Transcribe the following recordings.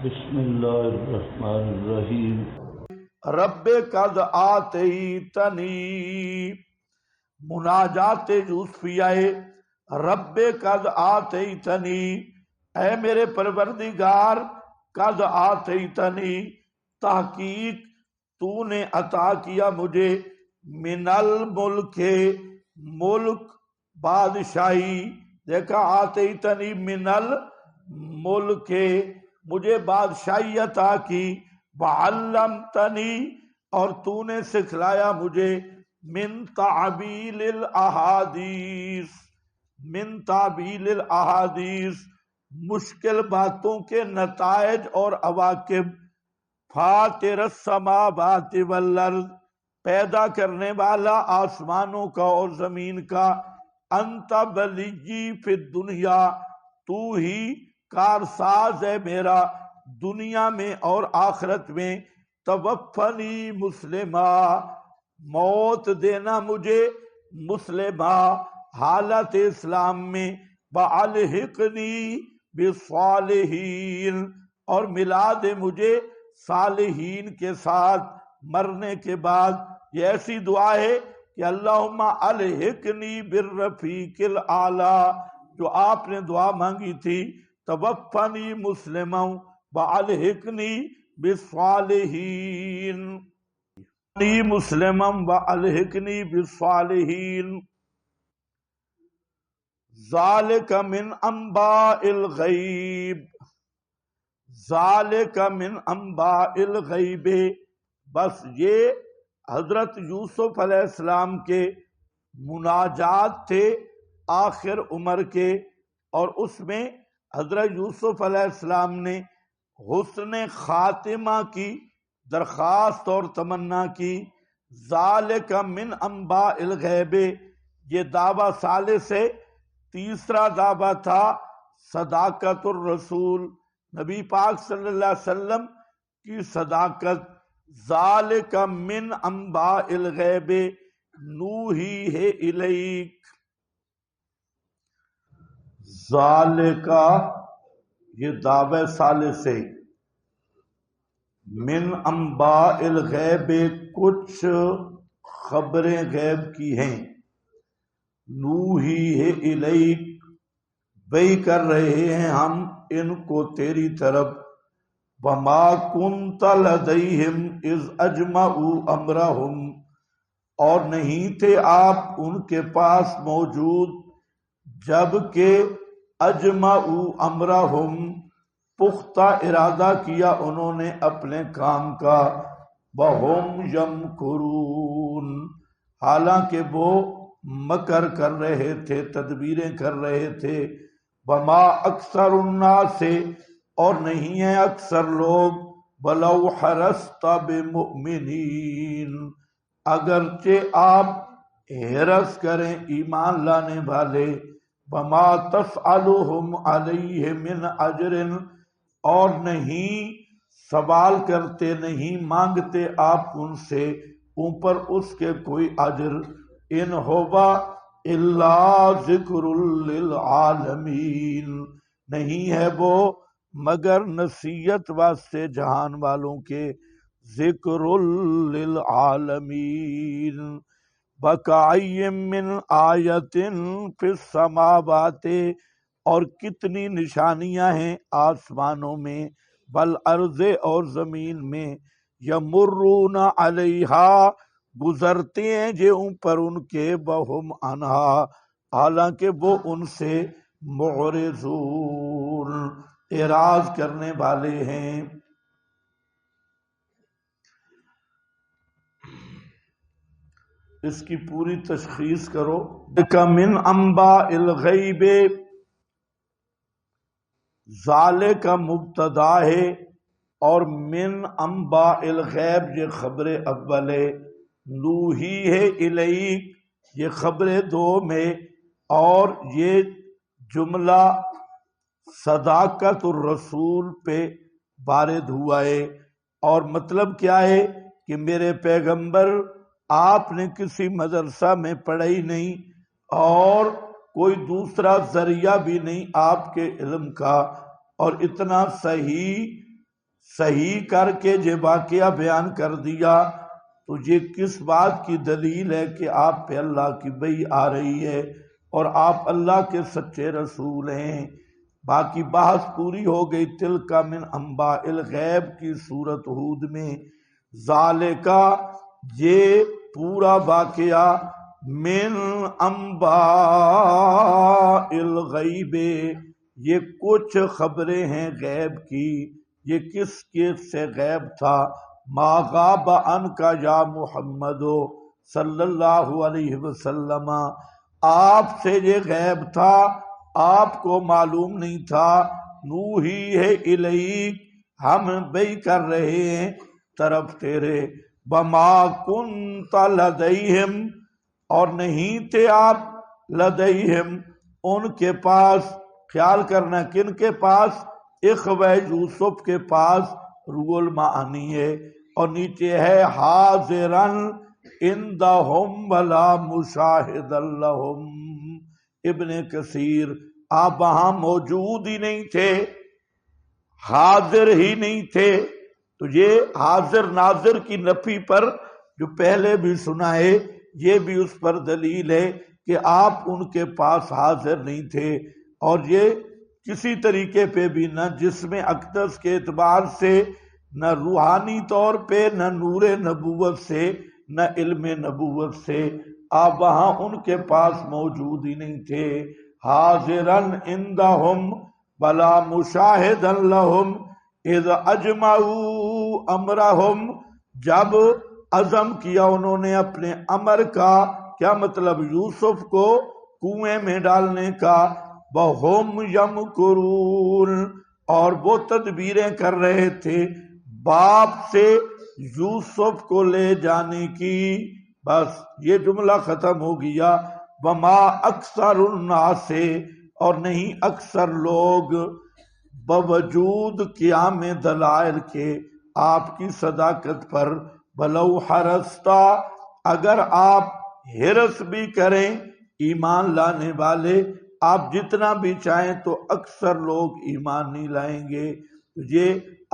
بسم اللہ الرحمن الرحیم۔ رب قد آتیتنی، مناجات یوسفیہ رب قد آتیتنی، اے میرے پروردگار، قد آتیتنی، تحقیق تو نے عطا کیا مجھے، من الملک، ملک بادشاہی، دیکھا آتیتنی من الملک، مجھے بادشاہی عطا کی، وعلمتنی، اور تو نے سکھلایا مجھے، من تعبیل الاحادیث، من تعبیل الاحادیث، مشکل باتوں کے نتائج اور عواقب، فاطر السماوات والارض، پیدا کرنے والا آسمانوں کا اور زمین کا، انت ولی فی الدنیا، تو ہی کارساز ہے میرا دنیا میں اور آخرت میں، توفنی مسلمہ، موت دینا مجھے مسلمہ، حالت اسلام میں، والحقنی بالصالحین، اور ملا دے مجھے صالحین کے ساتھ مرنے کے بعد۔ یہ ایسی دعا ہے کہ اللہم الحقنی بالرفیق الاعلی، جو آپ نے دعا مانگی تھی، توفنی مسلما والحقنی بالصالحین، مسلما والحقنی بالصالحین، ذالک من انباء الغیب، ذالک من انباء الغیب، بس یہ حضرت یوسف علیہ السلام کے مناجات تھے آخر عمر کے، اور اس میں حضرت یوسف علیہ السلام نے حسن خاتمہ کی درخواست اور تمنا کی۔ ذالک من انباء الغیب، یہ دعویٰ ثالث سے تیسرا دعویٰ تھا صداقت الرسول، نبی پاک صلی اللہ علیہ وسلم کی صداقت۔ ذالک من انباء الغیب نوحیہ الیک، ذالک یہ دعوی ثالث ہے، من انباء الغیب کچھ خبریں غیب کی ہیں، نوحیہ الیک وحی کر رہے ہیں ہم ان کو تیری طرف، وما کنت لدیہم اذ اجمعوا امرہم، اور نہیں تھے آپ ان کے پاس موجود جب کہ اجمعوا امرہم، پختہ ارادہ کیا انہوں نے اپنے کام کا، وہم یمکرون، حالانکہ وہ مکر کر رہے تھے، تدبیریں کر رہے تھے، وما اکثر الناس، اور نہیں ہیں اکثر لوگ، ولو حرصت بمؤمنین، اگرچہ آپ حرص کریں ایمان لانے والے، وما تسألهم علیہ من اجر، اور نہیں سوال کرتے، نہیں مانگتے آپ ان سے اوپر اس کے کوئی اجر، ان ہوا الا ذکر للعالمین، نہیں ہے وہ مگر نصیحت واسطے جہان والوں کے، ذکر للعالمین۔ وَكَأَيٍّ مِّنْ آیَةٍ فِي السَّمَاوَاتِ، اور کتنی نشانیاں ہیں آسمانوں میں، والارض اور زمین میں، یمرون علیہا گزرتے ہیں جو اوپر ان کے، وہم عنہا حالانکہ وہ ان سے معرضون اعراض کرنے والے ہیں۔ اس کی پوری تشخیص کرو۔ من انباء الغیب، ذالک مبتدا ہے، اور من انباء الغیب یہ خبر اول ہے، نوحیہ الیک یہ خبر دوم ہے، اور یہ جملہ صداقت الرسول پہ وارد ہوا ہے، اور مطلب کیا ہے کہ میرے پیغمبر آپ نے کسی مدرسہ میں پڑھائی نہیں، اور کوئی دوسرا ذریعہ بھی نہیں آپ کے علم کا، اور اتنا صحیح صحیح کر کے یہ واقعہ بیان کر دیا، تو یہ کس بات کی دلیل ہے کہ آپ پہ اللہ کی وحی آ رہی ہے اور آپ اللہ کے سچے رسول ہیں۔ باقی بحث پوری ہو گئی۔ تلک من انباء الغیب کی سورۃ ہود میں، ذالکا یہ پورا واقعہ، من انباء الغیب یہ کچھ خبریں ہیں غیب کی۔ یہ کس سے غیب تھا؟ ما غاب عنک یا محمد صلی اللہ علیہ وسلم، آپ سے یہ غیب تھا، آپ کو معلوم نہیں تھا۔ نوحی ہے الیک، ہم وحی کر رہے ہیں طرف تیرے۔ وما کنت لدیہم، اور نہیں تھے آپ لدیہم ان کے پاس۔ خیال کرنا کن کے پاس؟ اخوہ یوسف کے پاس۔ روح المعانی ہے، اور نیچے ہے حاضرن عندہم ولا مشاہد لہم۔ ابن کثیر، آپ وہاں موجود ہی نہیں تھے، حاضر ہی نہیں تھے۔ تو یہ حاضر ناظر کی نفی پر جو پہلے بھی سنا ہے، یہ بھی اس پر دلیل ہے کہ آپ ان کے پاس حاضر نہیں تھے۔ اور یہ کسی طریقے پہ بھی نہ جسم اقدس کے اعتبار سے، نہ روحانی طور پہ، نہ نور نبوت سے، نہ علم نبوت سے، آپ وہاں ان کے پاس موجود ہی نہیں تھے۔ حاضرن عندہم ولا مشاہدا لہم اذ اجمعوا امرہم، جب عزم کیا انہوں نے اپنے امر کا، کیا مطلب؟ یوسف کو کنویں میں ڈالنے کا۔ وہم یمکرون، اور وہ تدبیریں کر رہے تھے باپ سے یوسف کو لے جانے کی۔ بس یہ جملہ ختم ہو گیا۔ وما اکثر الناس، اور نہیں اکثر لوگ، باوجود قیام دلائل کے آپ کی صداقت پر، ولو حرستا، اگر آپ حرص بھی کریں ایمان لانے والے، آپ جتنا بھی چاہیں تو اکثر لوگ ایمان نہیں لائیں گے۔ یہ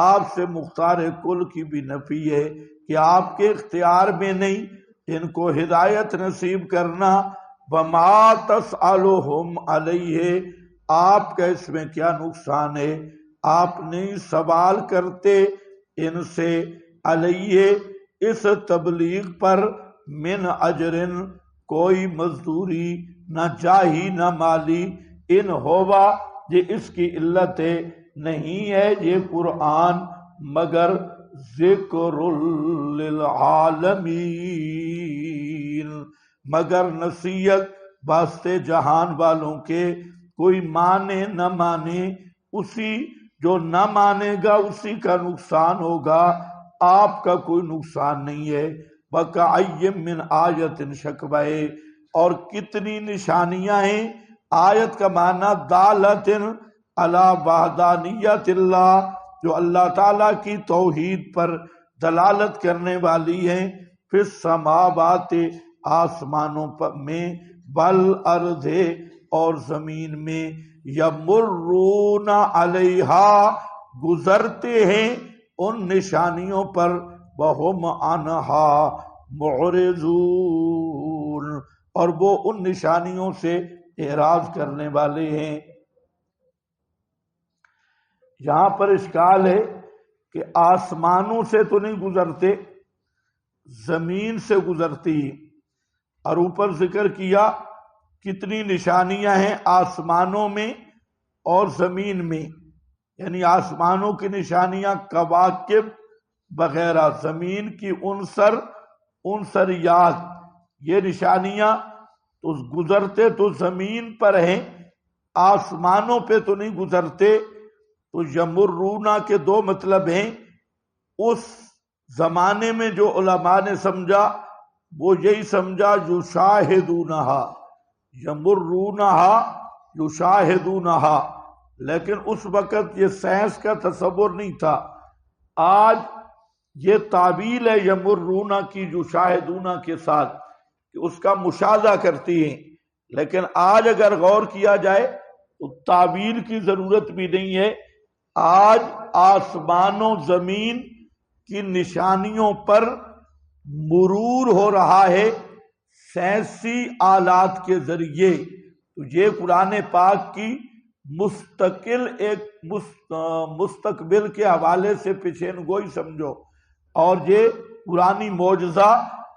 آپ سے مختار کل کی بھی نفی ہے کہ آپ کے اختیار میں نہیں ان کو ہدایت نصیب کرنا۔ وما تسألہم علیہ، آپ کا اس میں کیا نقصان ہے؟ آپ نہیں سوال کرتے ان سے علیہ اس تبلیغ پر، من اجرن کوئی مزدوری، نہ جاہی نہ مالی، ان ہوا یہ اس کی علت ہے، نہیں ہے یہ قرآن مگر ذکر للعالمین، مگر نصیحت واسطے جہان والوں کے۔ کوئی مانے نہ مانے، اسی جو نہ مانے گا اسی کا نقصان ہوگا، آپ کا کوئی نقصان نہیں ہے۔ وَكَأَيٍّ مِّنْ آیَةٍ شَکْوَئے، اور کتنی نشانیاں ہیں۔ آیت کا معنی دالۃ علی وحدانیت اللہ، جو اللہ تعالیٰ کی توحید پر دلالت کرنے والی ہیں۔ فی السماوات، آسمانوں میں، والارض، اور زمین میں، یمرون علیہا، گزرتے ہیں ان نشانیوں پر، وہم عنہا معرضون، اور وہ ان نشانیوں سے اعراض کرنے والے ہیں۔ یہاں پر اشکال ہے کہ آسمانوں سے تو نہیں گزرتے، زمین سے گزرتی، اور اوپر ذکر کیا کتنی نشانیاں ہیں آسمانوں میں اور زمین میں، یعنی آسمانوں کی نشانیاں کواکب وغیرہ، زمین کی عنصریات، یہ نشانیاں تو گزرتے تو زمین پر ہیں، آسمانوں پہ تو نہیں گزرتے۔ تو یمرونا کے دو مطلب ہیں۔ اس زمانے میں جو علماء نے سمجھا وہ یہی سمجھا یشاہدونہا، یمرونہا یشاہدونہا، لیکن اس وقت یہ سائنس کا تصور نہیں تھا۔ آج یہ تعبیل ہے یمرونا کی یشاہدونہ کے ساتھ کہ اس کا مشاہدہ کرتی ہیں، لیکن آج اگر غور کیا جائے تو تعبیل کی ضرورت بھی نہیں ہے۔ آج آسمان و زمین کی نشانیوں پر مرور ہو رہا ہے سائنسی آلات کے ذریعے۔ تو یہ قرآن پاک کی مستقل ایک مستقبل کے حوالے سے پیشین گوئی سمجھو، اور یہ قرآنی معجزہ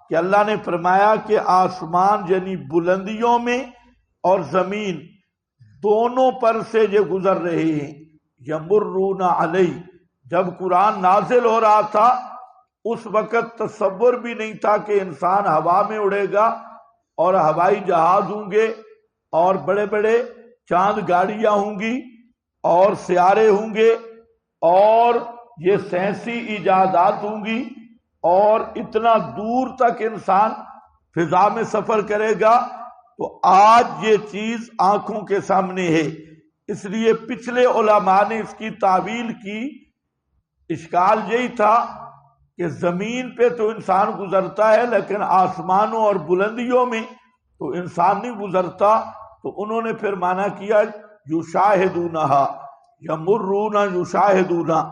کہ اللہ نے فرمایا کہ آسمان یعنی بلندیوں میں اور زمین دونوں پر سے یہ گزر رہے ہیں۔ یمرون علیہ، جب قرآن نازل ہو رہا تھا اس وقت تصور بھی نہیں تھا کہ انسان ہوا میں اڑے گا اور ہوائی جہاز ہوں گے اور بڑے بڑے چاند گاڑیاں ہوں گی اور سیارے ہوں گے اور یہ سائنسی ایجادات ہوں گی اور اتنا دور تک انسان فضا میں سفر کرے گا۔ تو آج یہ چیز آنکھوں کے سامنے ہے، اس لیے پچھلے علماء نے اس کی تعویل کی۔ اشکال یہی تھا کہ زمین پہ تو انسان گزرتا ہے لیکن آسمانوں اور بلندیوں میں تو انسان نہیں گزرتا، تو انہوں نے پھر معنی کیا یشاہدونہا، یمرون یشاہدونہا۔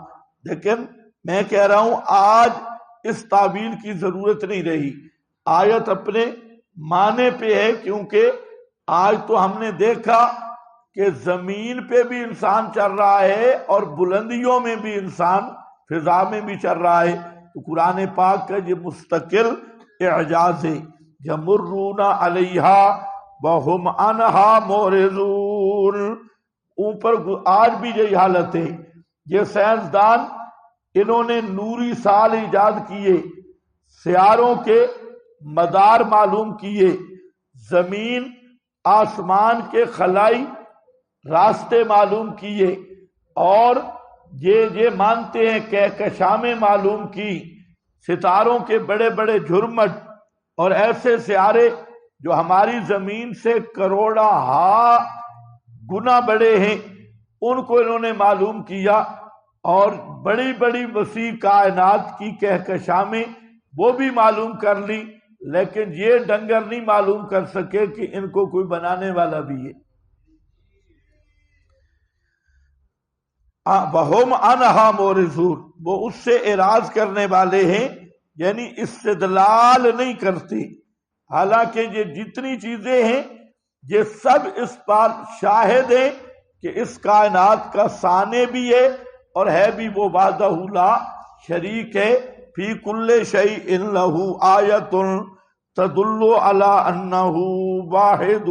لیکن میں کہہ رہا ہوں آج اس تعبیر کی ضرورت نہیں رہی، آیت اپنے معنی پہ ہے، کیونکہ آج تو ہم نے دیکھا کہ زمین پہ بھی انسان چل رہا ہے اور بلندیوں میں بھی انسان فضا میں بھی چل رہا ہے۔ تو قرآن پاک کا یہ مستقل اعجاز ہے۔ یمرون علیہا وہم عنہا معرضون، اوپر آج بھی یہی حالت ہے۔ یہ سائنسدان انہوں نے نوری سال ایجاد کیے، سیاروں کے مدار معلوم کیے، زمین آسمان کے خلائی راستے معلوم کیے، اور یہ مانتے ہیں کہکشاںیں معلوم کی، ستاروں کے بڑے بڑے جھرمٹ اور ایسے سیارے جو ہماری زمین سے کروڑا ہا گنا بڑے ہیں، ان کو انہوں نے معلوم کیا، اور بڑی بڑی وسیع کائنات کی کہکشاںیں وہ بھی معلوم کر لی، لیکن یہ ڈنگر نہیں معلوم کر سکے کہ ان کو کوئی بنانے والا بھی ہے۔ وَهُمْ عَنْهَا مُعْرِضُونَ، وہ اس سے اعراض کرنے والے ہیں، یعنی استدلال نہیں کرتے۔ حالانکہ یہ جتنی چیزیں ہیں یہ سب اس بات شاہد ہیں کہ اس کائنات کا صانع بھی ہے اور ہے بھی وہ وحدہ لا شریک ہے۔ فی کل شیء لہ آیۃ تدل علی انہ واحد۔